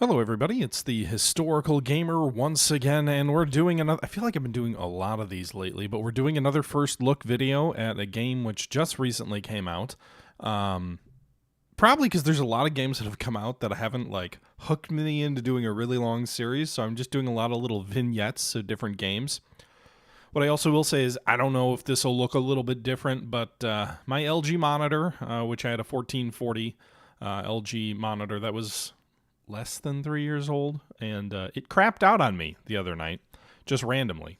Hello, everybody. It's the Historical Gamer once again, and we're doing another. I feel like I've been doing a lot of these lately, but we're doing another first look video at a game which just recently came out. Probably because there's a lot of games that have come out that I haven't hooked me into doing a really long series, so I'm just doing a lot of little vignettes of different games. What I also will say is I don't know if this will look a little bit different, but my LG monitor, which I had a 1440 LG monitor that was less than 3 years old, and it crapped out on me the other night, just randomly.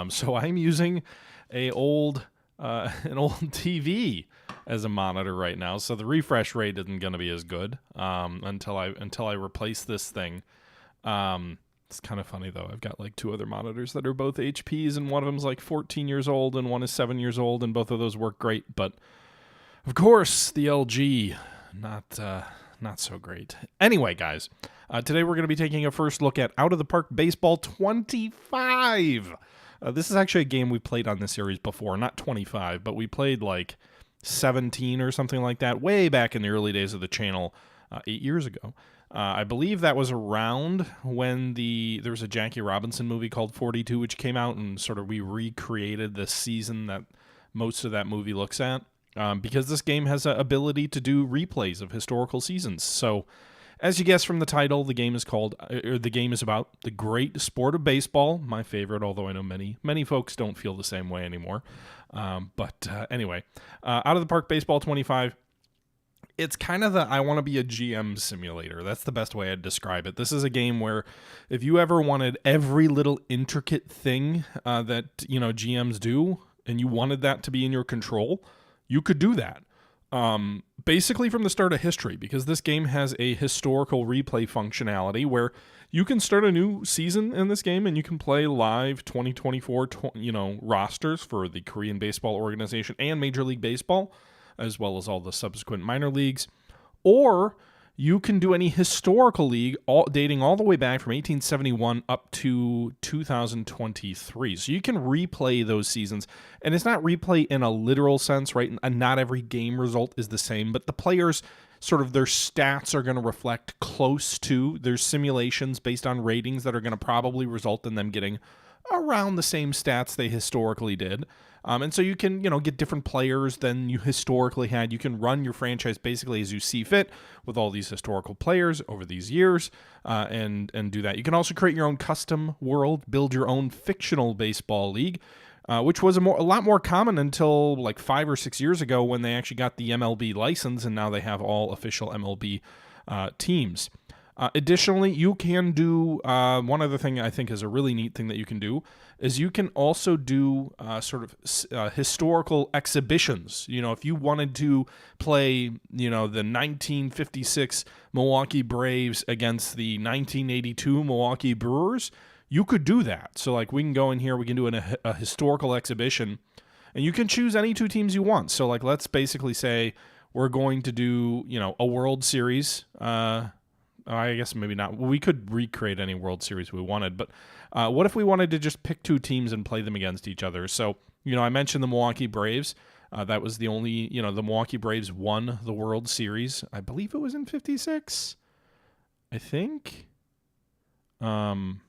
So I'm using an old TV as a monitor right now. So the refresh rate isn't going to be as good until I replace this thing. It's kind of funny though. I've got two other monitors that are both HPs, and one of them's 14 years old, and one is 7 years old, and both of those work great. But of course, the LG, not so great. Anyway, guys, today we're going to be taking a first look at Out of the Park Baseball 25. This is actually a game we played on this series before, not 25, but we played 17 or something like that way back in the early days of the channel 8 years ago. I believe that was around when there was a Jackie Robinson movie called 42, which came out, and sort of we recreated the season that most of that movie looks at. Because this game has an ability to do replays of historical seasons. So, as you guess from the title, the game is about the great sport of baseball, my favorite, although I know many folks don't feel the same way anymore. Anyway, Out of the Park Baseball 25, it's kind of the I want to be a GM simulator. That's the best way I'd describe it. This is a game where if you ever wanted every little intricate thing that GMs do, and you wanted that to be in your control, you could do that. Basically from the start of history, because this game has a historical replay functionality where you can start a new season in this game and you can play live 2024 rosters for the Korean Baseball Organization and Major League Baseball, as well as all the subsequent minor leagues. Or you can do any historical league dating all the way back from 1871 up to 2023. So you can replay those seasons. And it's not replay in a literal sense, right? And not every game result is the same, but the players, sort of their stats are going to reflect close to their simulations based on ratings that are going to probably result in them getting around the same stats they historically did. And so you can, get different players than you historically had. You can run your franchise basically as you see fit with all these historical players over these years and do that. You can also create your own custom world, build your own fictional baseball league, which was a lot more common until 5 or 6 years ago when they actually got the MLB license, and now they have all official MLB teams. Additionally, you can do one other thing I think is a really neat thing that you can do is you can also do historical exhibitions. If you wanted to play, the 1956 Milwaukee Braves against the 1982 Milwaukee Brewers, you could do that. So we can go in here, we can do a historical exhibition, and you can choose any two teams you want. So let's basically say we're going to do, a World Series. I guess maybe not. We could recreate any World Series we wanted, but what if we wanted to just pick two teams and play them against each other? So, I mentioned the Milwaukee Braves. That was the only, the Milwaukee Braves won the World Series. I believe it was in 56. I think. Yankee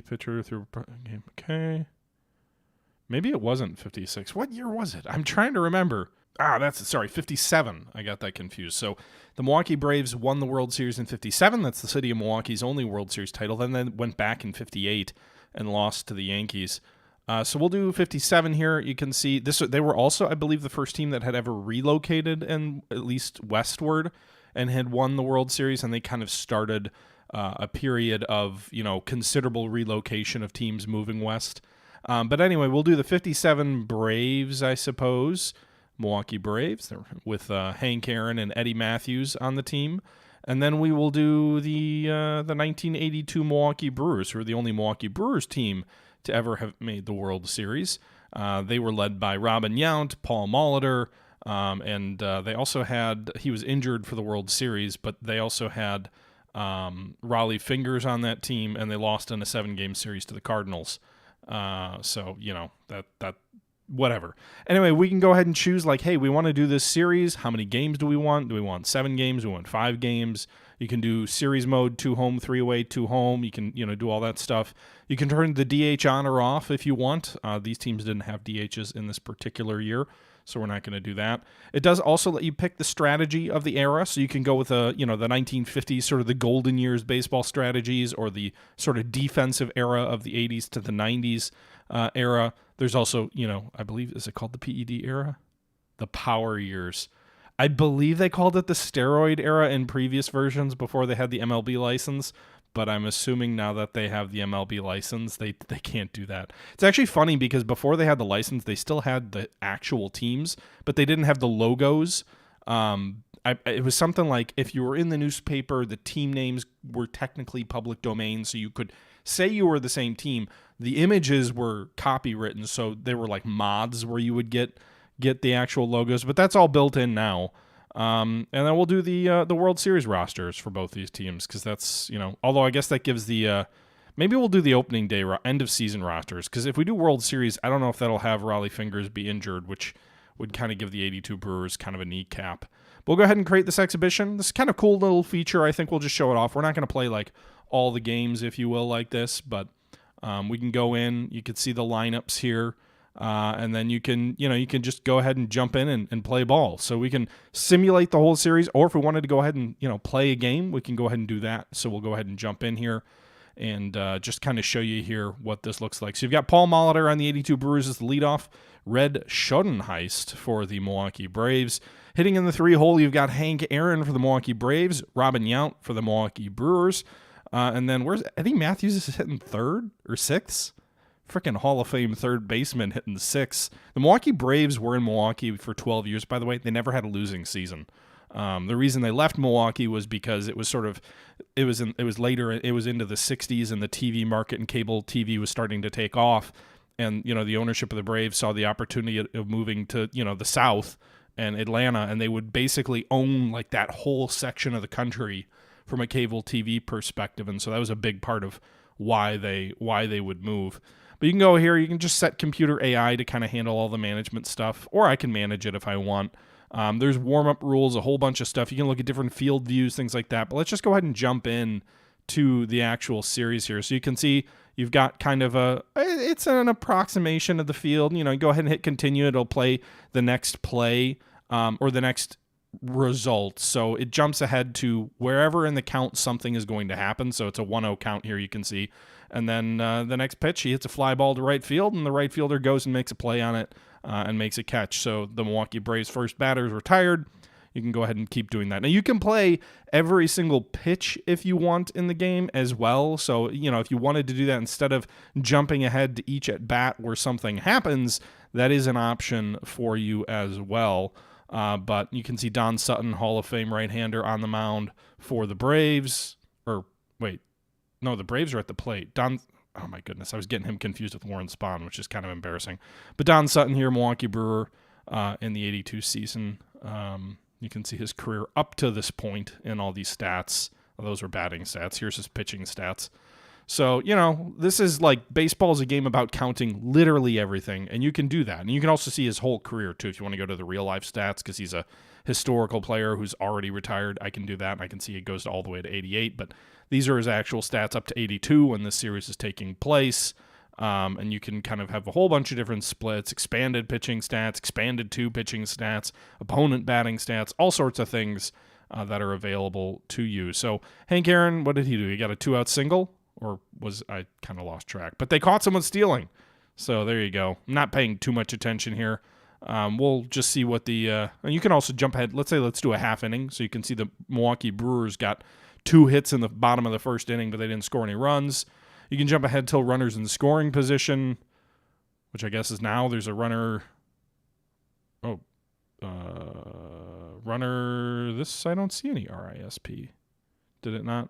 pitcher through game. Okay. Maybe it wasn't 56. What year was it? I'm trying to remember. 57. I got that confused. So the Milwaukee Braves won the World Series in 57. That's the city of Milwaukee's only World Series title. Then they went back in 58 and lost to the Yankees. So we'll do 57 here. You can see this. They were also, I believe, the first team that had ever relocated and at least westward and had won the World Series. And they kind of started a period of, considerable relocation of teams moving west. But anyway, we'll do the 57 Braves, I suppose. Milwaukee Braves with Hank Aaron and Eddie Matthews on the team. And then we will do the 1982 Milwaukee Brewers, who are the only Milwaukee Brewers team to ever have made the World Series. They were led by Robin Yount, Paul Molitor, and they also had, he was injured for the World Series, but they also had Raleigh Fingers on that team, and they lost in a 7-game series to the Cardinals. So, that whatever. Anyway, we can go ahead and choose like, hey, we want to do this series. How many games do we want? Do we want 7 games? Do we want 5 games? You can do series mode, 2 home, 3 away, 2 home. You can, do all that stuff. You can turn the DH on or off if you want. These teams didn't have DHs in this particular year, so we're not going to do that. It does also let you pick the strategy of the era, so you can go with the 1950s, sort of the golden years baseball strategies, or the sort of defensive era of the 80s to the 90s era. There's also, I believe, is it called the PED era? The power years. I believe they called it the steroid era in previous versions before they had the MLB license, but I'm assuming now that they have the MLB license, they can't do that. It's actually funny because before they had the license, they still had the actual teams, but they didn't have the logos. It was something like if you were in the newspaper, the team names were technically public domain, so you could say you were the same team. The images were copywritten, so they were like mods where you would get the actual logos, but that's all built in now. And then we'll do the World Series rosters for both these teams, because that's, although I guess that gives the maybe we'll do the opening day end of season rosters, because if we do World Series, I don't know if that'll have Raleigh Fingers be injured, which would kind of give the 82 Brewers kind of a kneecap. But we'll go ahead and create this exhibition. This is kind of cool little feature. I think we'll just show it off. We're not going to play like all the games, if you will, like this, but we can go in. You can see the lineups here. And then you can just go ahead and jump in and play ball. So we can simulate the whole series, or if we wanted to go ahead and, play a game, we can go ahead and do that. So we'll go ahead and jump in here and just kind of show you here what this looks like. So you've got Paul Molitor on the 82 Brewers as the leadoff, Red Schoenheist for the Milwaukee Braves. Hitting in the 3-hole, you've got Hank Aaron for the Milwaukee Braves, Robin Yount for the Milwaukee Brewers. And then where's Eddie Matthews is hitting 3rd or 6th? Freaking Hall of Fame third baseman hitting 6th. The Milwaukee Braves were in Milwaukee for 12 years, by the way. They never had a losing season. The reason they left Milwaukee was because it was later, it was into the 60s, and the TV market and cable TV was starting to take off. And, the ownership of the Braves saw the opportunity of moving to, the South and Atlanta, and they would basically own like that whole section of the country from a cable TV perspective. And so that was a big part of why they would move. But you can go here, you can just set computer AI to kind of handle all the management stuff, or I can manage it if I want. There's warm-up rules, a whole bunch of stuff. You can look at different field views, things like that. But let's just go ahead and jump in to the actual series here. So you can see you've got kind of it's an approximation of the field. Go ahead and hit continue. It'll play the next play or the next result. So it jumps ahead to wherever in the count something is going to happen. So it's a 1-0 count here, you can see. And then the next pitch, he hits a fly ball to right field, and the right fielder goes and makes a play on it and makes a catch. So the Milwaukee Braves first batter is retired. You can go ahead and keep doing that. Now, you can play every single pitch if you want in the game as well. So, if you wanted to do that instead of jumping ahead to each at bat where something happens, that is an option for you as well. But you can see Don Sutton, Hall of Fame right-hander, on the mound for the Braves. No, the Braves are at the plate. Oh my goodness, I was getting him confused with Warren Spahn, which is kind of embarrassing. But Don Sutton here, Milwaukee Brewer, in the 82 season. You can see his career up to this point in all these stats. Well, those were batting stats. Here's his pitching stats. So, this is like baseball is a game about counting literally everything, and you can do that. And you can also see his whole career, too, if you want to go to the real-life stats, because he's a historical player who's already retired. I can do that, and I can see it goes all the way to 88, but these are his actual stats up to 82 when this series is taking place. And you can kind of have a whole bunch of different splits, expanded pitching stats, expanded 2 pitching stats, opponent batting stats, all sorts of things that are available to you. So Hank Aaron, what did he do? He got a 2-out single, or I kind of lost track. But they caught someone stealing. So there you go. I'm not paying too much attention here. We'll just see what the you can also jump ahead. Let's do a half inning. So you can see the Milwaukee Brewers got 2 hits in the bottom of the first inning, but they didn't score any runs. You can jump ahead till runners in scoring position, which I guess is now. There's a runner. Runner. This, I don't see any RISP. Did it not?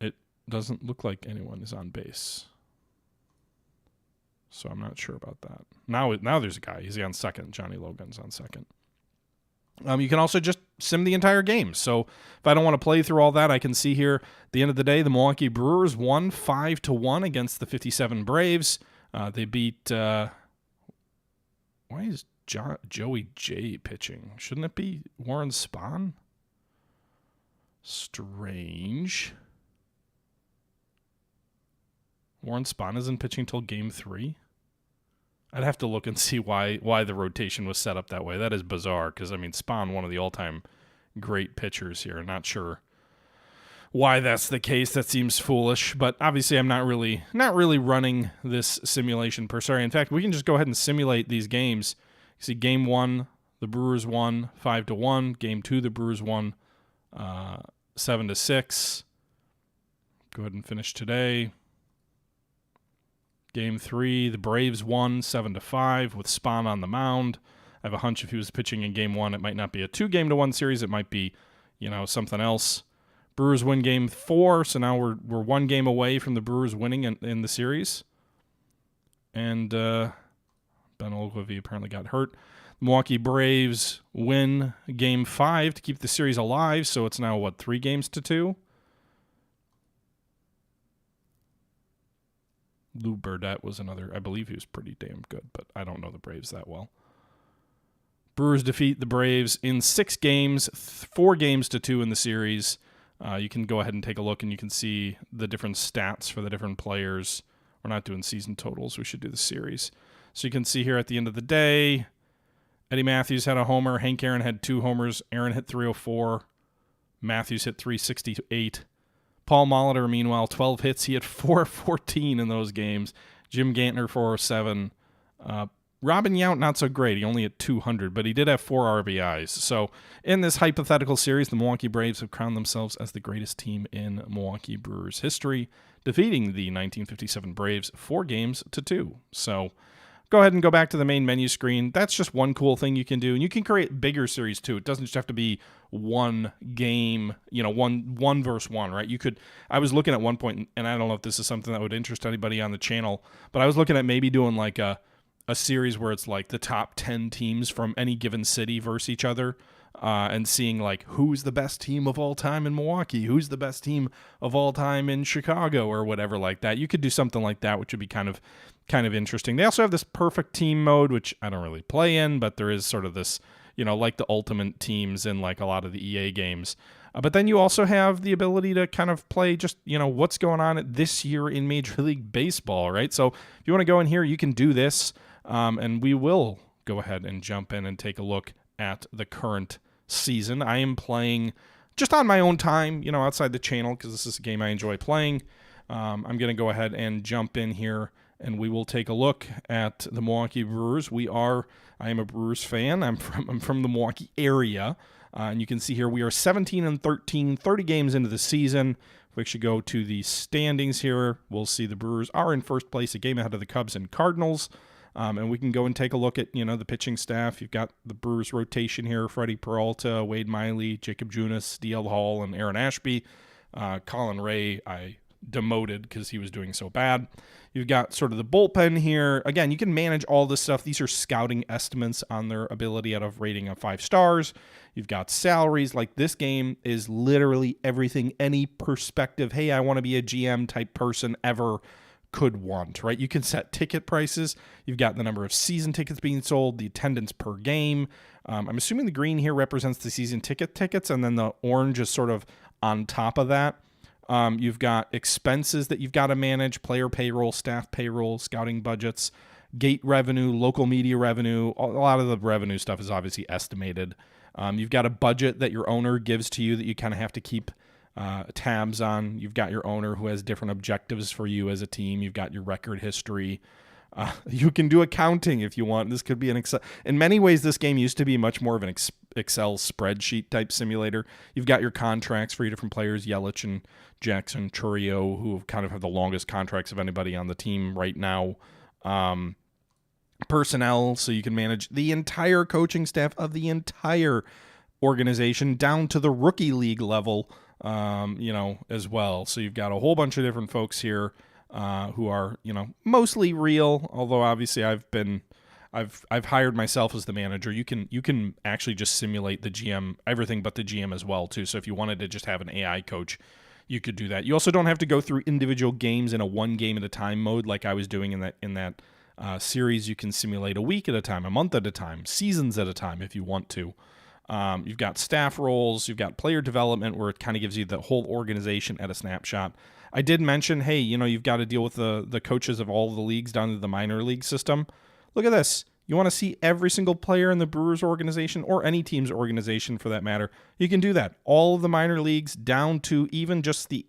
It doesn't look like anyone is on base. So I'm not sure about that. Now there's a guy. He's on second. Johnny Logan's on second. You can also just sim the entire game. So if I don't want to play through all that, I can see here at the end of the day, the Milwaukee Brewers won 5-1 against the 57 Braves. They beat, why is Joey J pitching? Shouldn't it be Warren Spahn? Strange. Warren Spahn isn't pitching till game 3. I'd have to look and see why the rotation was set up that way. That is bizarre because, I mean, Spahn, one of the all-time great pitchers here. Not sure why that's the case. That seems foolish, but obviously I'm not really running this simulation per se. In fact, we can just go ahead and simulate these games. You see game 1, the Brewers won 5-1. Game 2, the Brewers won 7-6. Go ahead and finish today. Game 3, the Braves won 7-5 with Spahn on the mound. I have a hunch if he was pitching in game 1, it might not be a 2-1 series. It might be, something else. Brewers win game 4, so now we're 1 game away from the Brewers winning in the series. And Ben Ogilvy apparently got hurt. Milwaukee Braves win game 5 to keep the series alive, so it's now, 3-2? Lou Burdett was another. I believe he was pretty damn good, but I don't know the Braves that well. Brewers defeat the Braves in 6 games, 4-2 in the series. You can go ahead and take a look, and you can see the different stats for the different players. We're not doing season totals. We should do the series. So you can see here at the end of the day, Eddie Matthews had a homer. Hank Aaron had 2 homers. Aaron hit 304. Matthews hit 368. Paul Molitor, meanwhile, 12 hits. He had 414 in those games. Jim Gantner, 407. Robin Yount, not so great. He only hit 200, but he did have 4 RBIs. So in this hypothetical series, the Milwaukee Braves have crowned themselves as the greatest team in Milwaukee Brewers history, defeating the 1957 Braves 4-2. So go ahead and go back to the main menu screen. That's just one cool thing you can do. And you can create bigger series too. It doesn't just have to be one game, one versus one, right? I was looking at one point, and I don't know if this is something that would interest anybody on the channel, but I was looking at maybe doing like a series where it's like the top 10 teams from any given city versus each other, and seeing like who's the best team of all time in Milwaukee, who's the best team of all time in Chicago, or whatever like that. You could do something like that, which would be kind of interesting. They also have this perfect team mode, which I don't really play in, but there is sort of this, like the ultimate teams in like a lot of the EA games. But then you also have the ability to kind of play just, what's going on this year in Major League Baseball, right? So if you want to go in here, you can do this, and we will go ahead and jump in and take a look at the current season. I am playing just on my own time, outside the channel, because this is a game I enjoy playing. I'm going to go ahead and jump in here, and we will take a look at the Milwaukee Brewers. I am a Brewers fan. I'm from the Milwaukee area, and you can see here we are 17-13, 30 games into the season. If we should go to the standings here, we'll see the Brewers are in first place, a game ahead of the Cubs and Cardinals. And we can go and take a look at, the pitching staff. You've got the Brewers rotation here: Freddie Peralta, Wade Miley, Jacob Junis, DL Hall, and Aaron Ashby. Colin Ray, I demoted because he was doing so bad. You've got sort of the bullpen here. Again, you can manage all this stuff. These are scouting estimates on their ability out of rating of 5 stars. You've got salaries. Like, this game is literally everything any perspective, hey, I want to be a GM type person ever could want, right? You can set ticket prices. You've got the number of season tickets being sold, the attendance per game. I'm assuming the green here represents the season tickets, and then the orange is sort of on top of that. You've got expenses that you've got to manage: player payroll, staff payroll, scouting budgets, gate revenue, local media revenue. A lot of the revenue stuff is obviously estimated. You've got a budget that your owner gives to you that you kind of have to keep tabs on. You've got your owner who has different objectives for you as a team. You've got your record history. You can do accounting if you want. This could be an Excel. In many ways, this game used to be much more of an Excel spreadsheet type simulator. You've got your contracts for your different players: Yelich and Jackson, Churio, who kind of have the longest contracts of anybody on the team right now. Personnel, so you can manage the entire coaching staff of the entire organization down to the rookie league level, as well. So you've got a whole bunch of different folks here who are, mostly real, although obviously I've been I've hired myself as the manager. You can actually just simulate the GM, everything but the GM as well too. So if you wanted to just have an AI coach, you could do that. You also don't have to go through individual games in a one game at a time mode like I was doing in that series. You can simulate a week at a time, a month at a time, seasons at a time if you want to. You've got staff roles, you've got player development where it kind of gives you the whole organization at a snapshot. I did mention, hey, you've got to deal with the coaches of all the leagues down to the minor league system. Look at this. You want to see every single player in the Brewers organization or any team's organization for that matter. You can do that. All of the minor leagues down to even just the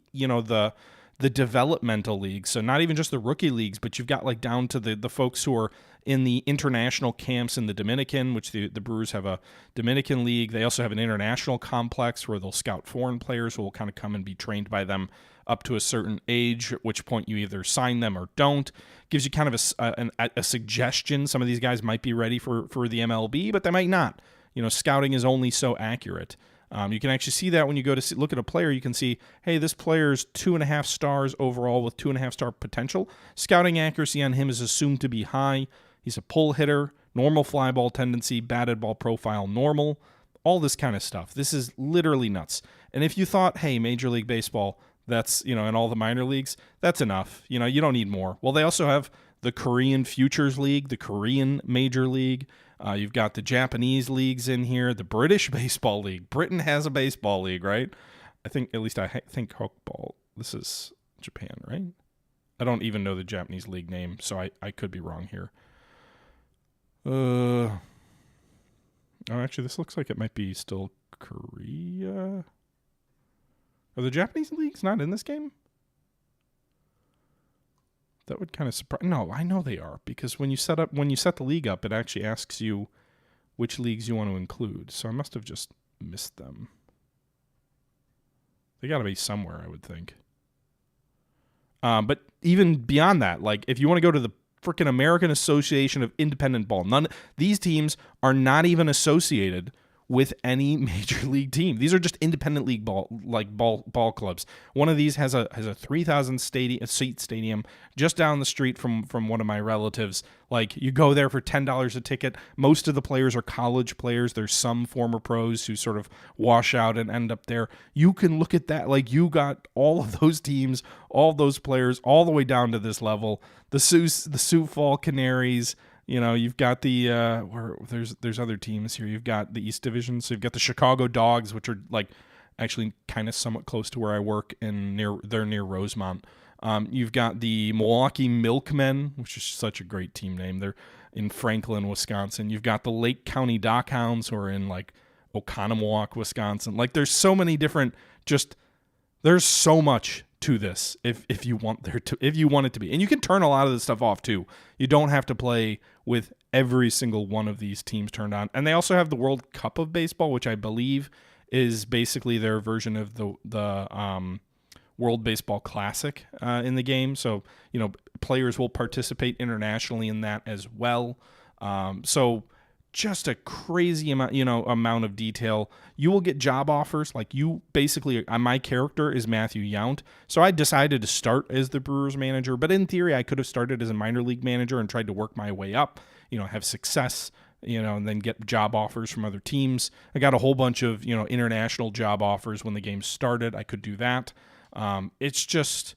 developmental leagues. So not even just the rookie leagues, but you've got like down to the folks who are in the international camps in the Dominican, which the Brewers have a Dominican league. They also have an international complex where they'll scout foreign players who will kind of come and be trained by them up to a certain age, at which point you either sign them or don't. Gives you kind of a suggestion. Some of these guys might be ready for the MLB, but they might not. Scouting is only so accurate. You can actually see that when you go to look at a player. You can see, hey, this player's 2.5 stars overall with 2.5 star potential. Scouting accuracy on him is assumed to be high. He's a pull hitter, normal fly ball tendency, batted ball profile normal, all this kind of stuff. This is literally nuts. And if you thought, hey, Major League Baseball, that's, in all the minor leagues, that's enough. You don't need more. Well, they also have the Korean Futures League, the Korean Major League. You've got the Japanese leagues in here, the British Baseball League. Britain has a baseball league, right? I think Hokball. This is Japan, right? I don't even know the Japanese league name, so I could be wrong here. Actually, this looks like it might be still Korea. Are the Japanese leagues not in this game? That would kind of surprise. No, I know they are, because when you set the league up, it actually asks you which leagues you want to include. So I must have just missed them. They got to be somewhere, I would think. But even beyond that, like if you want to go to the freaking American Association of Independent Ball, these teams are not even associated with any major league team. These are just independent league ball clubs. One of these has a 3,000 seat stadium just down the street from one of my relatives. Like, you go there for $10 a ticket. Most of the players are college players. There's some former pros who sort of wash out and end up there. You can look at that. Like, you got all of those teams, all of those players, all the way down to this level. The Sioux Fall Canaries. You've got the there's other teams here. You've got the East Division, so you've got the Chicago Dogs, which are like actually kind of somewhat close to where I work, and they're near Rosemont. You've got the Milwaukee Milkmen, which is such a great team name. They're in Franklin, Wisconsin. You've got the Lake County Dockhounds, who are in like Oconomowoc, Wisconsin. Like, there's so many different. There's so much to this if you want it to be, and you can turn a lot of this stuff off too. You don't have to play with every single one of these teams turned on. And they also have the World Cup of Baseball, which I believe is basically their version of the World Baseball Classic in the game. So players will participate internationally in that as well. So just a crazy amount of detail. You will get job offers. Like, you basically, my character is Matthew Yount. So I decided to start as the Brewers manager, but in theory I could have started as a minor league manager and tried to work my way up, have success, and then get job offers from other teams. I got a whole bunch of, international job offers when the game started. I could do that. It's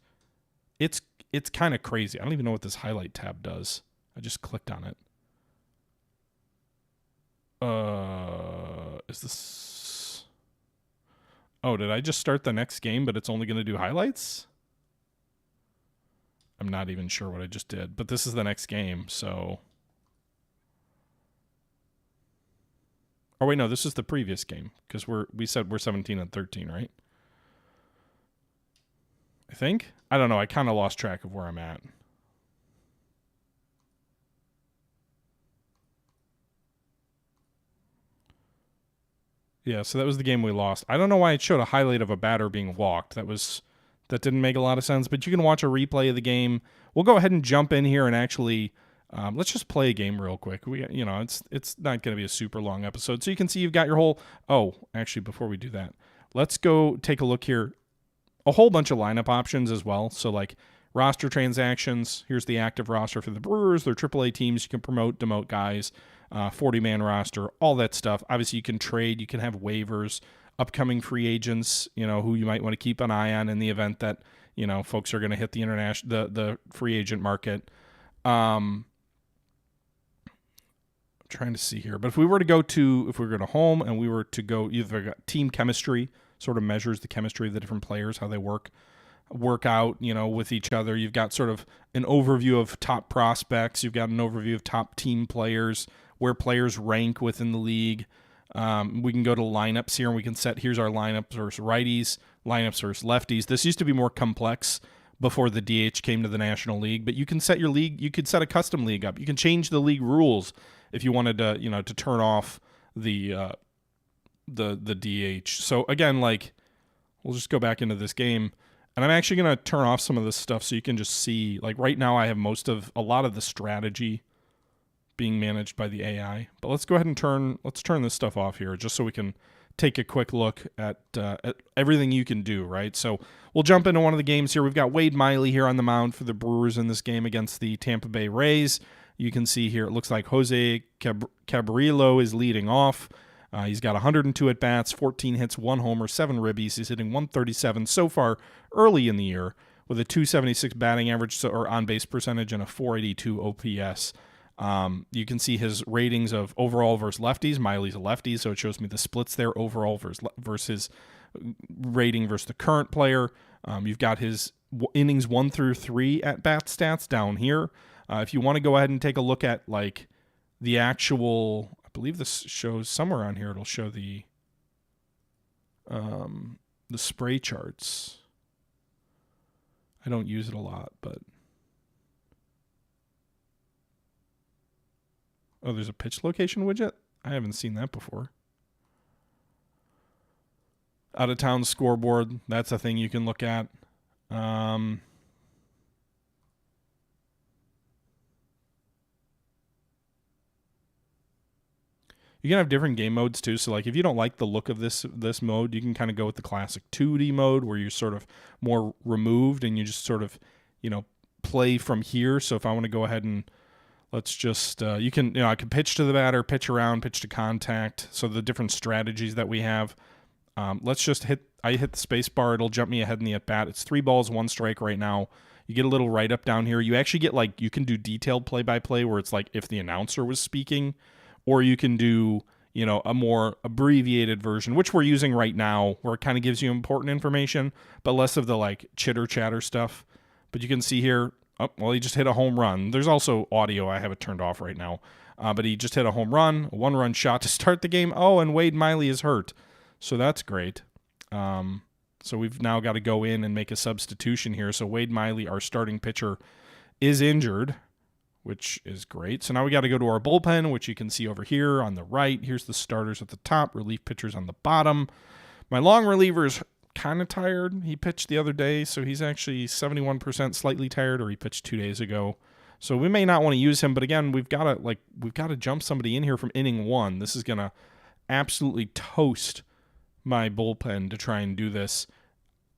kind of crazy. I don't even know what this highlight tab does. I just clicked on it. Is this? Oh, did I just start the next game, but it's only going to do highlights? I'm not even sure what I just did, but this is the next game, so. Oh, wait, no, this is the previous game, because we said we're 17 and 13, right? I think? I don't know. I kind of lost track of where I'm at. Yeah, so that was the game we lost. I don't know why it showed a highlight of a batter being walked. That didn't make a lot of sense, but you can watch a replay of the game. We'll go ahead and jump in here and actually let's just play a game real quick. It's not going to be a super long episode. So you can see you've got your whole actually before we do that, let's go take a look here. A whole bunch of lineup options as well. So like Roster transactions. Here's the active roster for the Brewers. They're AAA teams. You can promote, demote guys, 40-man roster, all that stuff. Obviously, you can trade. You can have waivers, upcoming free agents, who you might want to keep an eye on in the event that, folks are going to hit the the free agent market. I'm trying to see here. But if we were to go home and we were to go either team chemistry, sort of measures the chemistry of the different players, how they work out, with each other. You've got sort of an overview of top prospects. You've got an overview of top team players, where players rank within the league. We can go to lineups here and we can set, here's our lineups versus righties, lineups versus lefties. This used to be more complex before the DH came to the National League, but you can set your league. You could set a custom league up. You can change the league rules if you wanted to, to turn off the DH. So again, we'll just go back into this game. And I'm actually going to turn off some of this stuff so you can just see, right now I have a lot of the strategy being managed by the AI. But let's go ahead and turn this stuff off here just so we can take a quick look at everything you can do, right? So we'll jump into one of the games here. We've got Wade Miley here on the mound for the Brewers in this game against the Tampa Bay Rays. You can see here it looks like Jose Cabrillo is leading off. He's got 102 at-bats, 14 hits, 1 homer, 7 ribbies. He's hitting 137 so far early in the year with a 276 batting average or on-base percentage and a 482 OPS. You can see his ratings of overall versus lefties. Miley's a lefty, so it shows me the splits there, overall versus rating versus the current player. You've got his innings 1 through 3 at-bat stats down here. If you want to go ahead and take a look at the actual... I believe this shows somewhere on here. It'll show the spray charts. I don't use it a lot, but there's a pitch location widget. I haven't seen that before. Out of town scoreboard. That's a thing you can look at. You can have different game modes too. So if you don't like the look of this mode, you can kind of go with the classic 2D mode where you're sort of more removed and you just sort of, play from here. So if I want to go ahead and let's just, I can pitch to the batter, pitch around, pitch to contact. So the different strategies that we have. Let's just I hit the space bar. It'll jump me ahead in the at bat. It's 3 balls, 1 strike right now. You get a little write up down here. You actually get you can do detailed play by play where it's if the announcer was speaking. Or you can do, a more abbreviated version, which we're using right now, where it kind of gives you important information, but less of the chitter chatter stuff. But you can see here, he just hit a home run. There's also audio. I have it turned off right now. But he just hit a home run, a 1-run shot to start the game. Oh, and Wade Miley is hurt. So that's great. So we've now got to go in and make a substitution here. So Wade Miley, our starting pitcher, is injured, which is great. So now we got to go to our bullpen, which you can see over here on the right. Here's the starters at the top, relief pitchers on the bottom. My long reliever is kind of tired. He pitched the other day, so he's actually 71% slightly tired, or he pitched 2 days ago. So we may not want to use him, but again, we've got to jump somebody in here from inning 1. This is going to absolutely toast my bullpen to try and do this.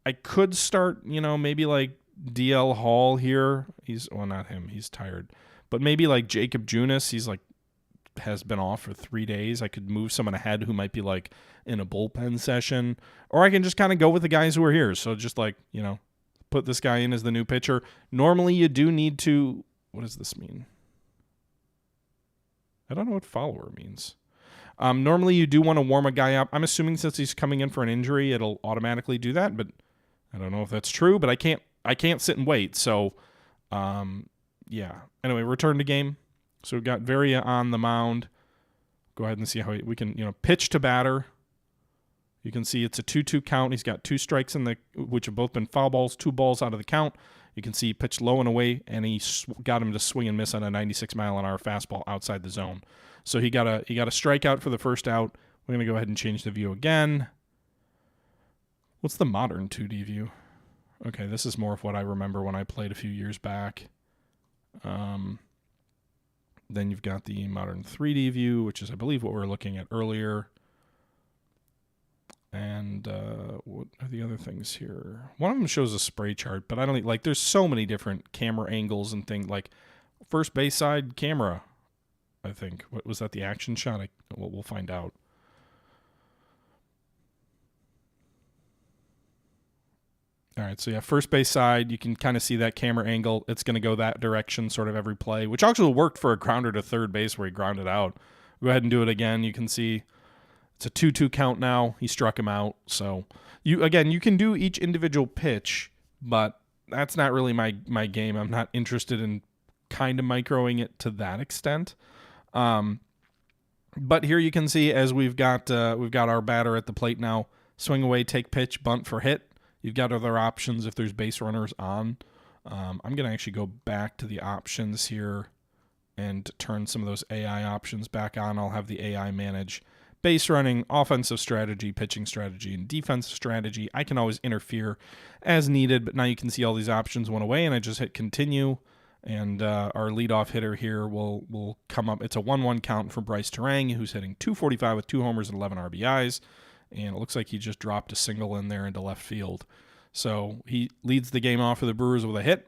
I could start, maybe DL Hall here. Not him. He's tired. But maybe Jacob Junis, he's has been off for 3 days. I could move someone ahead who might be in a bullpen session. Or I can just kind of go with the guys who are here. So just put this guy in as the new pitcher. Normally you do need to, what does this mean? I don't know what follower means. Normally you do want to warm a guy up. I'm assuming since he's coming in for an injury, it'll automatically do that, but I don't know if that's true, but I can't sit and wait. So, yeah. Anyway, return to game. So we've got Varia on the mound. Go ahead and see how we can, pitch to batter. You can see it's a 2-2 count. He's got 2 strikes which have both been foul balls, 2 balls out of the count. You can see he pitched low and away, and he got him to swing and miss on a 96-mile-an-hour fastball outside the zone. So he got a strikeout for the first out. We're going to go ahead and change the view again. What's the modern 2D view? Okay, this is more of what I remember when I played a few years back. Then you've got the modern 3D view, which is, I believe, what we were looking at earlier. And what are the other things here? One of them shows a spray chart, but I don't like. There's so many different camera angles and things. Like first base side camera, I think. What was that? The action shot? We'll find out. All right, so yeah, first base side, you can kind of see that camera angle. It's going to go that direction sort of every play, which actually worked for a grounder to third base where he grounded out. Go ahead and do it again. You can see it's a 2-2 count now. He struck him out. So you can do each individual pitch, but that's not really my game. I'm not interested in kind of microing it to that extent. But here you can see as we've got our batter at the plate now. Swing away, take pitch, bunt for hit. You've got other options if there's base runners on. I'm going to actually go back to the options here and turn some of those AI options back on. I'll have the AI manage base running, offensive strategy, pitching strategy, and defensive strategy. I can always interfere as needed, but now you can see all these options went away, and I just hit continue, and our leadoff hitter here will come up. It's a 1-1 count for Bryce Terang, who's hitting .245 with 2 homers and 11 RBIs, and it looks like he just dropped a single in there into left field. So he leads the game off for the Brewers with a hit.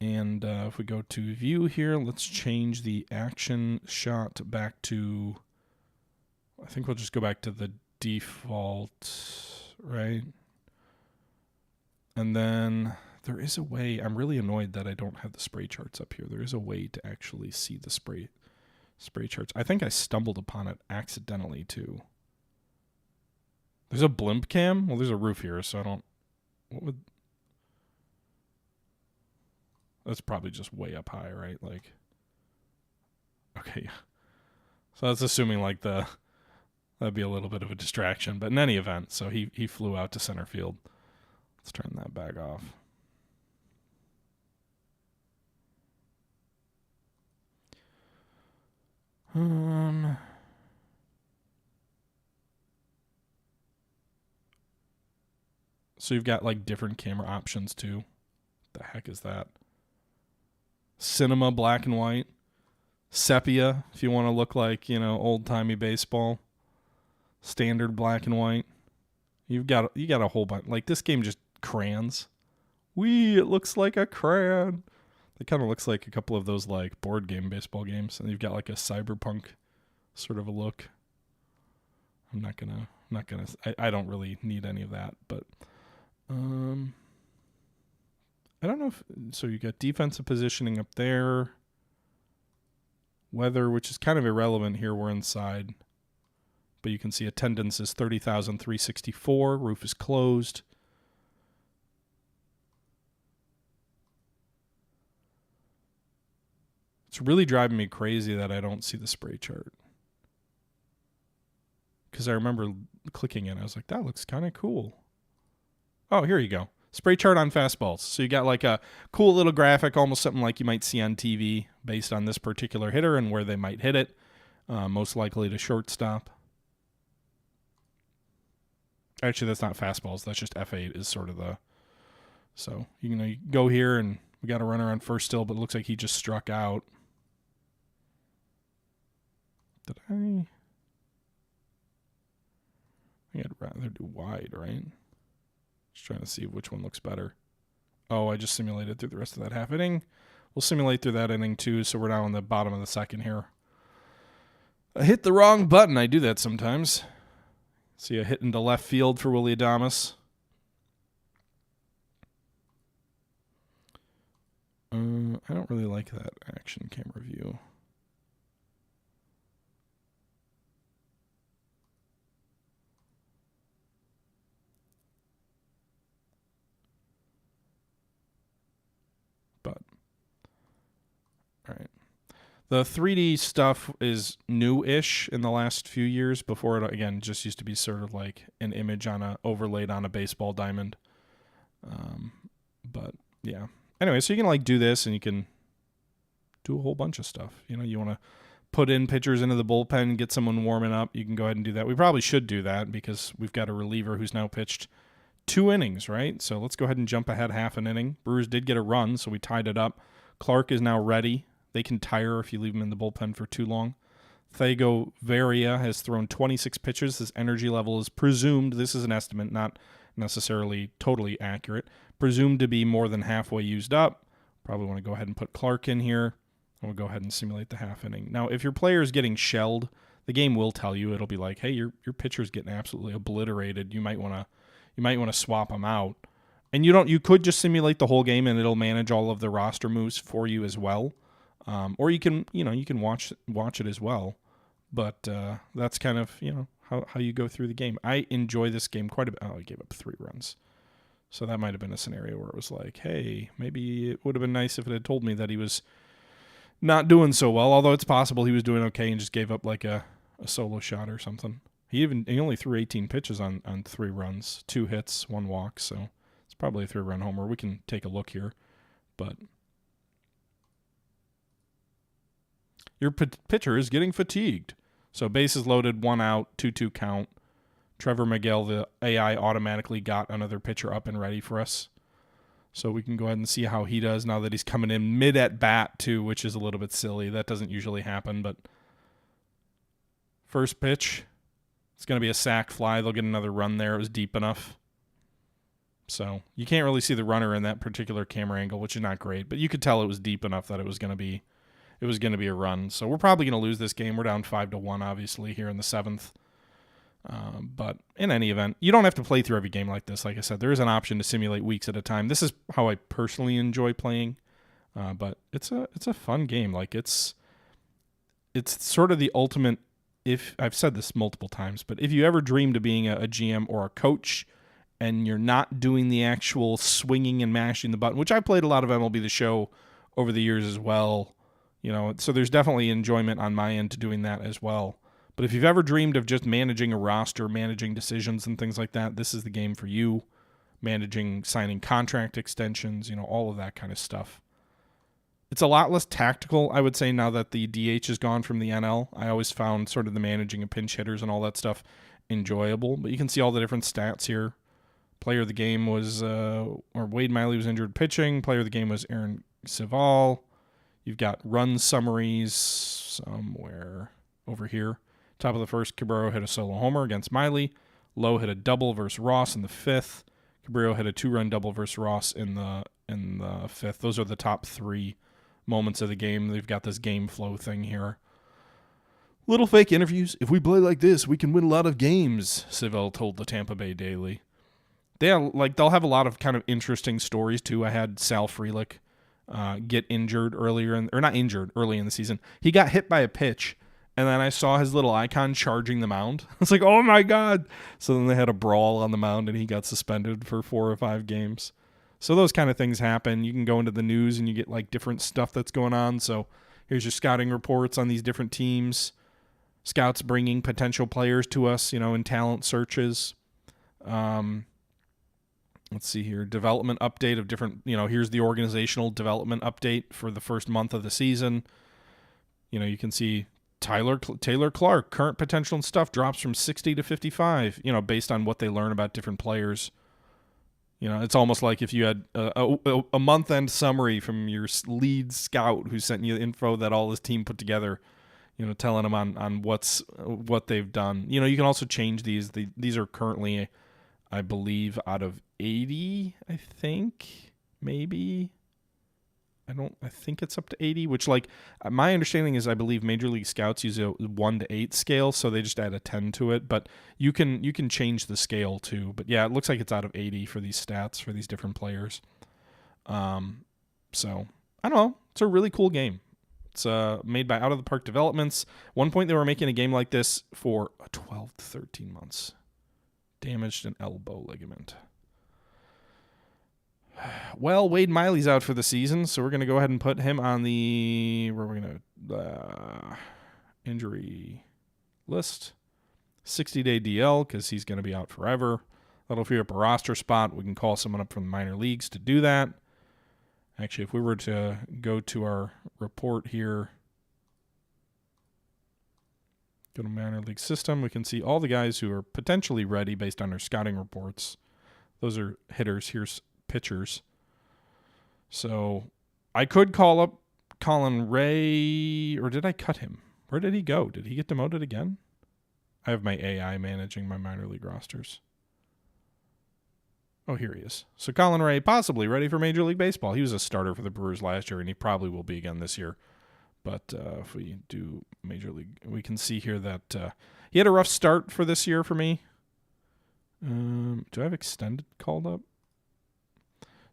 And if we go to view here, let's change the action shot back to... I think we'll just go back to the default, right? And then there is a way. I'm really annoyed that I don't have the spray charts up here. There is a way to actually see the spray charts. I think I stumbled upon it accidentally too. There's a blimp cam? Well, there's a roof here, so I don't... What would... That's probably just way up high, right? Like... Okay. So that's assuming like that'd be a little bit of a distraction. But in any event, so he flew out to center field. Let's turn that back off. So you've got like different camera options too. The heck is that? Cinema black and white. Sepia, if you want to look like, old-timey baseball. Standard black and white. You got a whole bunch. Like this game just crayons. It looks like a crayon. It kind of looks like a couple of those like board game baseball games, and you've got like a cyberpunk sort of a look. I'm not gonna. I don't really need any of that, but I don't know if so. You got defensive positioning up there. Weather, which is kind of irrelevant here. We're inside. But you can see attendance is 30,364. Roof is closed. It's really driving me crazy that I don't see the spray chart. Because I remember clicking it. I was like, that looks kind of cool. Oh, here you go. Spray chart on fastballs. So you got like a cool little graphic, almost something like you might see on TV based on this particular hitter and where they might hit it. Most likely to shortstop. Actually, that's not fastballs. That's just F8 is sort of the... So, you go here and we got a runner on first still, but it looks like he just struck out. Did I... I think I'd rather do wide, right? Just trying to see which one looks better. Oh, I just simulated through the rest of that half inning. We'll simulate through that inning too, so we're now on the bottom of the second here. I hit the wrong button. I do that sometimes. See a hit into left field for Willy Adames. I don't really like that action camera view. But, all right. The 3D stuff is new-ish in the last few years. Before it, again, just used to be sort of like an image overlaid on a baseball diamond. But, yeah. Anyway, so you can do this and you can do a whole bunch of stuff. You want to put in pitchers into the bullpen, get someone warming up. You can go ahead and do that. We probably should do that because we've got a reliever who's now pitched 2 innings, right? So let's go ahead and jump ahead half an inning. Brewers did get a run, so we tied it up. Clark is now ready. They can tire if you leave him in the bullpen for too long. Thago Varia has thrown 26 pitches. His energy level is presumed, this is an estimate, not necessarily totally accurate, presumed to be more than halfway used up. Probably want to go ahead and put Clark in here. And we'll go ahead and simulate the half inning. Now, if your player is getting shelled, the game will tell you. It'll be like, hey, your pitcher's getting absolutely obliterated. You might want to swap them out. And you could just simulate the whole game and it'll manage all of the roster moves for you as well. Or you can watch it as well. But that's kind of, how you go through the game. I enjoy this game quite a bit. Oh, I gave up 3 runs. So that might have been a scenario where it was like, hey, maybe it would have been nice if it had told me that he was not doing so well, although it's possible he was doing okay and just gave up like a solo shot or something. He only threw 18 pitches on 3 runs, 2 hits, 1 walk, so it's probably a 3-run homer. We can take a look here, but your pitcher is getting fatigued. So bases loaded, 1 out, 2-2 count. Trevor Miguel, the AI, automatically got another pitcher up and ready for us. So we can go ahead and see how he does now that he's coming in mid at bat too, which is a little bit silly. That doesn't usually happen, but first pitch, it's going to be a sac fly. They'll get another run there. It was deep enough. So you can't really see the runner in that particular camera angle, which is not great, but you could tell it was deep enough that it was going to be a run. So we're probably going to lose this game. We're down 5-1, obviously, here in the 7th. But in any event, you don't have to play through every game like this. Like I said, there is an option to simulate weeks at a time. This is how I personally enjoy playing. But it's a fun game. Like it's sort of the ultimate, if I've said this multiple times, but if you ever dreamed of being a GM or a coach and you're not doing the actual swinging and mashing the button, which I played a lot of MLB The Show over the years as well, so there's definitely enjoyment on my end to doing that as well. But if you've ever dreamed of just managing a roster, managing decisions and things like that, this is the game for you. Managing, signing contract extensions, all of that kind of stuff. It's a lot less tactical, I would say, now that the DH is gone from the NL. I always found sort of the managing of pinch hitters and all that stuff enjoyable. But you can see all the different stats here. Player of the game was, Wade Miley was injured pitching. Player of the game was Aaron Sival. You've got run summaries somewhere over here. Top of the first, Cabrera hit a solo homer against Miley. Lowe hit a double versus Ross in the 5th. Cabrera hit a 2-run double versus Ross in the 5th. Those are the top 3 moments of the game. They've got this game flow thing here. Little fake interviews. If we play like this, we can win a lot of games, Civil told the Tampa Bay Daily. They'll have a lot of kind of interesting stories too. I had Sal Frelick get injured early in the season. He got hit by a pitch. And then I saw his little icon charging the mound. I was like, oh my God. So then they had a brawl on the mound and he got suspended for 4 or 5 games. So those kind of things happen. You can go into the news and you get like different stuff that's going on. So here's your scouting reports on these different teams. Scouts bringing potential players to us, in talent searches. Let's see here. Development update of different, here's the organizational development update for the first month of the season. You can see Taylor Clark, current potential and stuff drops from 60 to 55, based on what they learn about different players. It's almost like if you had a month-end summary from your lead scout who sent you the info that all his team put together, telling them on what they've done. You can also change these. These are currently, I believe, out of 80, I think, maybe. I think it's up to 80, which my understanding is I believe Major League Scouts use a 1 to 8 scale, so they just add a 10 to it, but you can change the scale too. But yeah, it looks like it's out of 80 for these stats for these different players. So I don't know. It's a really cool game. It's made by Out of the Park Developments. One point they were making a game like this for 12 to 13 months. Damaged an elbow ligament. Well, Wade Miley's out for the season, so we're going to go ahead and put him on the injury list. 60-day DL because he's going to be out forever. That'll free up a roster spot. We can call someone up from the minor leagues to do that. Actually, if we were to go to our report here, go to minor league system, we can see all the guys who are potentially ready based on our scouting reports. Those are hitters. Here's pitchers. So I could call up Colin Ray, or did I cut him? Where did he go? Did he get demoted again? I have my AI managing my minor league rosters. Oh, here he is. So Colin Ray, possibly ready for Major League Baseball. He was a starter for the Brewers last year, and he probably will be again this year. But if we do Major League, we can see here that he had a rough start for this year for me. Do I have extended called up?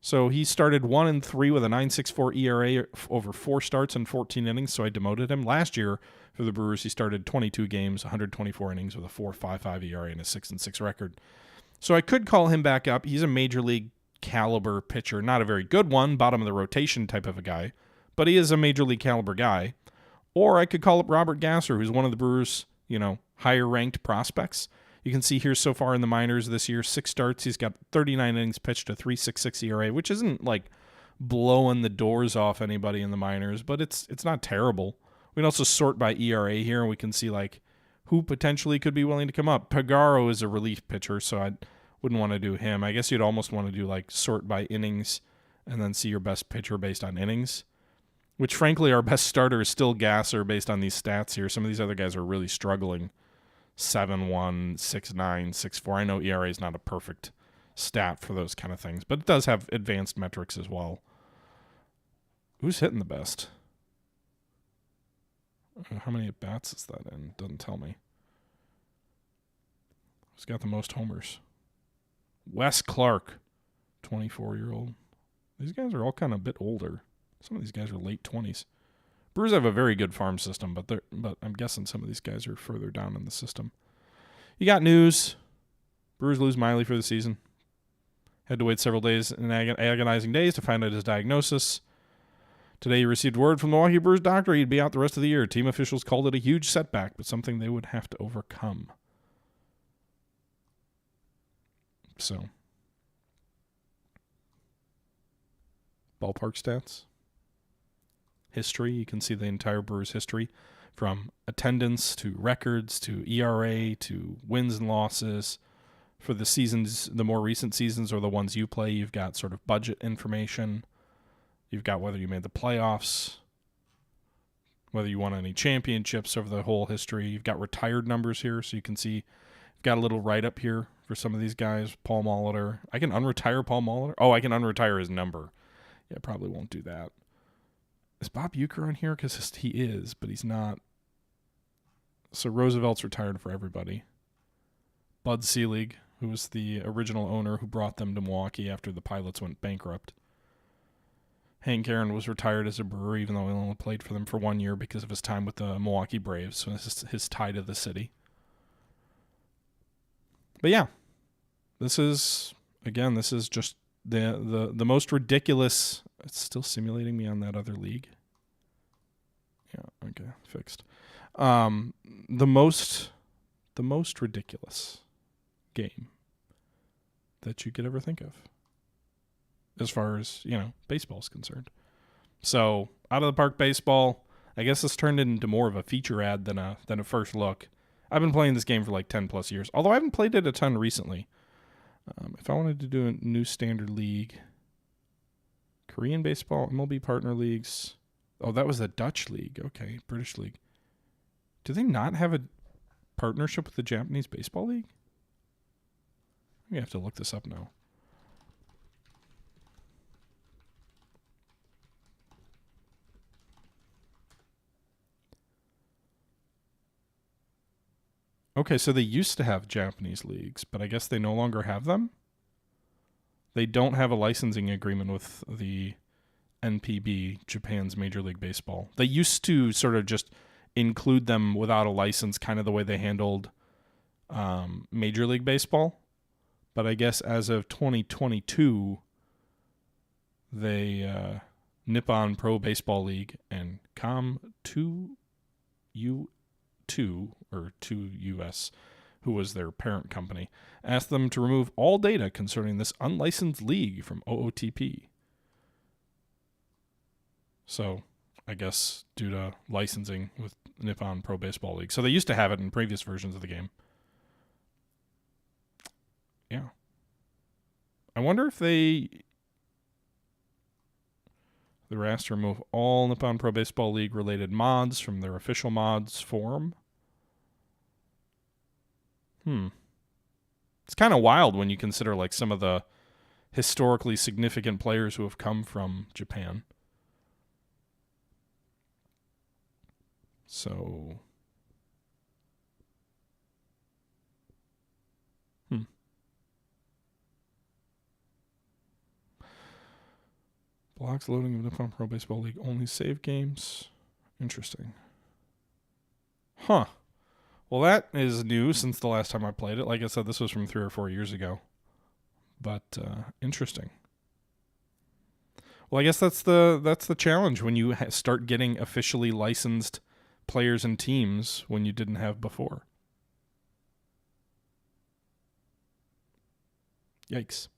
So he started 1-3 with a 9.64 ERA over 4 starts and 14 innings, so I demoted him. Last year for the Brewers, he started 22 games, 124 innings with a 4.55 ERA and a 6-6 record. So I could call him back up. He's a major league caliber pitcher, not a very good one, bottom of the rotation type of a guy, but he is a major league caliber guy. Or I could call up Robert Gasser, who's one of the Brewers, higher ranked prospects. You can see here so far in the minors this year, 6 starts. He's got 39 innings pitched, a 3.66 ERA, which isn't like blowing the doors off anybody in the minors, but it's not terrible. We can also sort by ERA here, and we can see like who potentially could be willing to come up. Pagaro is a relief pitcher, so I wouldn't want to do him. I guess you'd almost want to do like sort by innings and then see your best pitcher based on innings, which frankly our best starter is still Gasser based on these stats here. Some of these other guys are really struggling. 7.1, 6.9, 6.4. I know ERA is not a perfect stat for those kind of things, but it does have advanced metrics as well. Who's hitting the best? How many at-bats is that in? Doesn't tell me. Who's got the most homers? Wes Clark, 24-year-old. These guys are all kind of a bit older. Some of these guys are late 20s. Brewers have a very good farm system, but I'm guessing some of these guys are further down in the system. You got news. Brewers lose Miley for the season. Had to wait several days and agonizing days to find out his diagnosis. Today he received word from the Milwaukee Brewers doctor he'd be out the rest of the year. Team officials called it a huge setback, but something they would have to overcome. So, ballpark stats. History, you can see the entire Brewers history from attendance to records to ERA to wins and losses. For the seasons, the more recent seasons or the ones you play, you've got sort of budget information. You've got whether you made the playoffs, whether you won any championships over the whole history. You've got retired numbers here, so you can see you've got a little write-up here for some of these guys. Paul Molitor. I can unretire Paul Molitor. Oh, I can unretire his number. Yeah, probably won't do that. Is Bob Uecker on here? Because he is, but he's not. So Roosevelt's retired for everybody. Bud Selig, who was the original owner who brought them to Milwaukee after the Pilots went bankrupt. Hank Aaron was retired as a Brewer, even though he only played for them for 1 year because of his time with the Milwaukee Braves. So this is his tie to the city. But yeah, this is just the most ridiculous. It's still simulating me on that other league. Yeah, okay, fixed. The most ridiculous game that you could ever think of, as far as baseball is concerned. So out of the park baseball. I guess this turned into more of a feature ad than a first look. I've been playing this game for like 10 plus years, although I haven't played it a ton recently. If I wanted to do a new standard league, Korean baseball, MLB partner leagues. Oh, that was the Dutch league. Okay, British league. Do they not have a partnership with the Japanese baseball league? We have to look this up now. Okay, so they used to have Japanese leagues, but I guess they no longer have them? They don't have a licensing agreement with the NPB, Japan's Major League Baseball. They used to sort of just include them without a license, kind of the way they handled Major League Baseball. But I guess as of 2022, they Nippon Pro Baseball League and Com2U2 or 2US, who was their parent company, asked them to remove all data concerning this unlicensed league from OOTP. So, I guess due to licensing with Nippon Pro Baseball League. So they used to have it in previous versions of the game. Yeah. I wonder if they They're asked to remove all Nippon Pro Baseball League related mods from their official mods forum. It's kind of wild when you consider like some of the historically significant players who have come from Japan. So, blocks loading of Nippon Pro Baseball League only save games. Interesting. Huh. Well, that is new since the last time I played it. Like I said, this was from 3 or 4 years ago. But interesting. Well, I guess that's the challenge when you start getting officially licensed players and teams when you didn't have before. Yikes.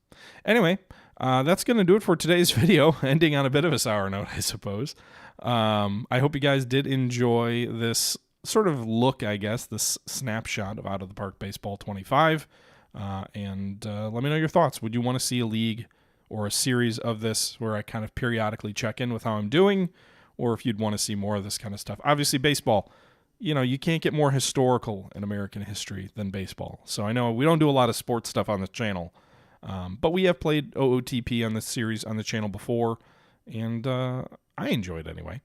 Anyway, that's going to do it for today's video, ending on a bit of a sour note, I suppose. I hope you guys did enjoy this sort of look, I guess, this snapshot of Out of the Park Baseball 25. And let me know your thoughts. Would you want to see a league or a series of this where I kind of periodically check in with how I'm doing, or if you'd want to see more of this kind of stuff? Obviously, baseball, you can't get more historical in American history than baseball. So I know we don't do a lot of sports stuff on this channel, but we have played OOTP on this series on the channel before, and I enjoyed it anyway.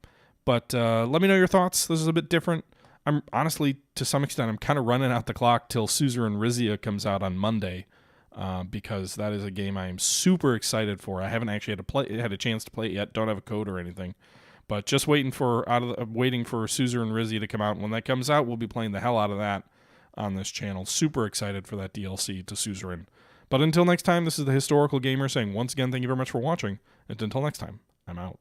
But let me know your thoughts. This is a bit different. I'm honestly, to some extent, I'm kind of running out the clock till Suzerain Rizia comes out on Monday, because that is a game I am super excited for. I haven't actually had a chance to play it yet. Don't have a code or anything, but just waiting for Suzerain Rizia to come out. And when that comes out, we'll be playing the hell out of that on this channel. Super excited for that DLC to Suzerain. But until next time, this is the Historical Gamer saying once again, thank you very much for watching. And until next time, I'm out.